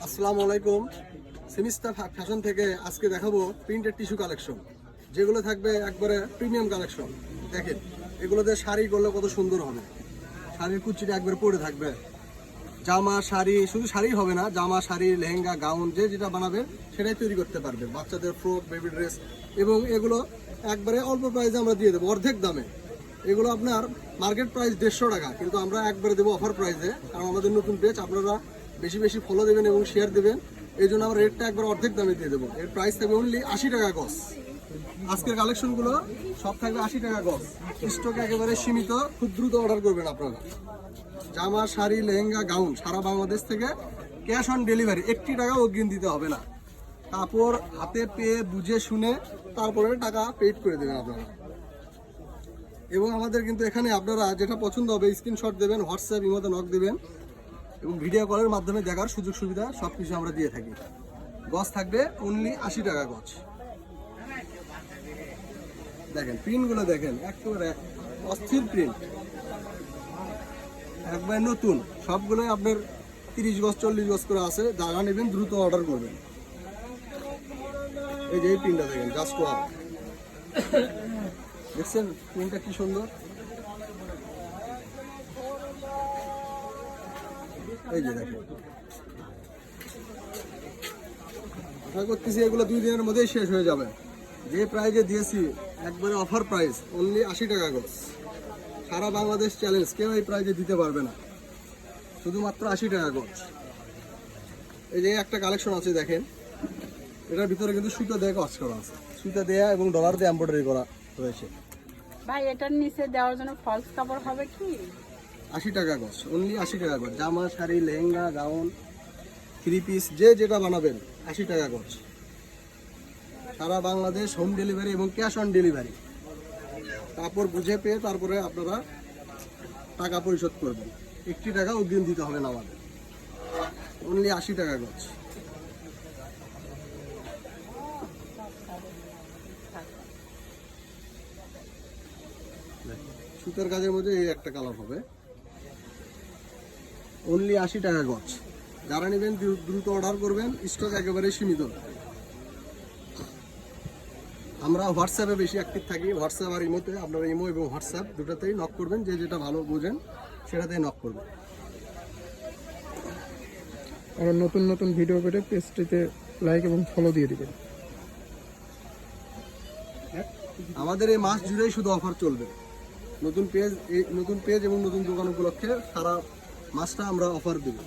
আসসালামু আলাইকুম। Semester fashion থেকে আজকে দেখাবো প্রিন্টেড টিস্যু কালেকশন, যেগুলো থাকবে একবারে প্রিমিয়াম কালেকশন। দেখেন এগুলোতে শাড়ি করলে কত সুন্দর হবে, শাড়ির কুচিটা একবারে পরে থাকবে। জামা শাড়ি, শুধু শাড়ি হবে না, জামা শাড়ি লেহেঙ্গা গাউন যে যেটা বানাবে সেটাই তৈরি করতে পারবে, বাচ্চাদের ফ্রক বেবি ড্রেস। এবং এগুলো একবারে অল্প প্রাইসে আমরা দিয়ে দেবো, অর্ধেক দামে। এগুলো আপনার মার্কেট প্রাইস 150 টাকা, কিন্তু আমরা একবারে দেবো অফার প্রাইসে, কারণ আমাদের নতুন পেজ, আপনারা বেশি বেশি ফলো দেবেন এবং শেয়ার দেবেন, এই জন্য আমরা রেটটা একবার অর্ধেক দামে দিয়ে দেবো। এর প্রাইস থাকবে অনলি 80 টাকা গজ। আজকের কালেকশনগুলো সব থাকবে 80 টাকা গজ। স্টক একেবারে সীমিত, খুব দ্রুত অর্ডার করবেন আপনারা। জামা শাড়ি লেহেঙ্গা গাউন সারা বাংলাদেশ থেকে ক্যাশ অন ডেলিভারি, 1 টাকা অগ্রিম দিতে হবে না। কাপড় হাতে পেয়ে বুঝে শুনে তারপরে টাকা পেড করে দেবেন আপনারা। এবং আমাদের কিন্তু এখানে আপনারা যেটা পছন্দ হবে স্ক্রিনশট দেবেন, হোয়াটসঅ্যাপ ইমোতে নক দেবেন, এবং ভিডিও কলের মাধ্যমে দেখার সুযোগ সুবিধা সব কিছু আমরা দিয়ে থাকি। গজ থাকবে অনলি 80 টাকা গজ। দেখেন প্রিন্টগুলো দেখেন, একেবারে অস্থির প্রিন্ট, একবার নতুন। সবগুলোই আপনার 30 গজ 40 গজ করে আছে, যারা নেবেন দ্রুত অর্ডার করবেন। এই যে এই প্রিন্টটা দেখেন, জাস্ট ওয়াও, দেখছেন প্রিন্টটা কি সুন্দর। এই যে দেখেন, আশা করতেছি এগুলো 2 দিনের মধ্যেই শেষ হয়ে যাবে। যে প্রাইজে দিয়েছি একবারে অফার প্রাইস, অনলি 80 টাকা গজ। সারা বাংলাদেশ চ্যালেঞ্জ, কেউ এই প্রাইজে দিতে পারবে না, শুধুমাত্র 80 টাকা গজ। এই যে একটা কালেকশন আছে দেখেন, এটার ভিতরে কিন্তু সুতো দিয়ে কাজ করা আছে, সুতো দেয়া এবং ডলার দিয়ে এমব্রয়ডারি করা রয়েছে। ভাই এটার নিচে দেওয়ার জন্য ফলস কাপড় হবে কি? 80 টাকা গজ, অনলি 80 টাকা গজ। জামা শাড়ি লেহেঙ্গা গাউন 3 পিস যে যেটা বানাবেন 80 টাকা গজ। সারা বাংলাদেশ হোম ডেলিভারি এবং ক্যাশ অন ডেলিভারি। কাপড় বুঝে পেয়ে তারপরে আপনারা টাকা পরিশোধ করবেন, 1 টাকা অগ্রিম দিতে হবে না আমাদের। অনলি 80 টাকা গজ। সুতার কাজের মধ্যে এই একটা কালার হবে, অনলি 80 টাকা গজ। যারা নেবেন দ্রুত অর্ডার করবেন, স্টক একেবারে সীমিত। আমরা হোয়াটসঅ্যাপে বেশি অ্যাক্টিভ থাকি, হোয়াটসঅ্যাপ আর ইমোতে। আপনারা ইমো এবং হোয়াটসঅ্যাপ দুটাতেই নক করবেন, যে যেটা ভালো বোঝেন সেটাতেই নক করবেন। আর নতুন নতুন ভিডিও পেতে পেজটিতে লাইক এবং ফলো দিয়ে দিবেন। আমাদের এই মাস জুড়েই শুধু অফার চলবে। নতুন পেজ এবং নতুন দোকান উপলক্ষে সারা মাসটা আমরা অফার দেব।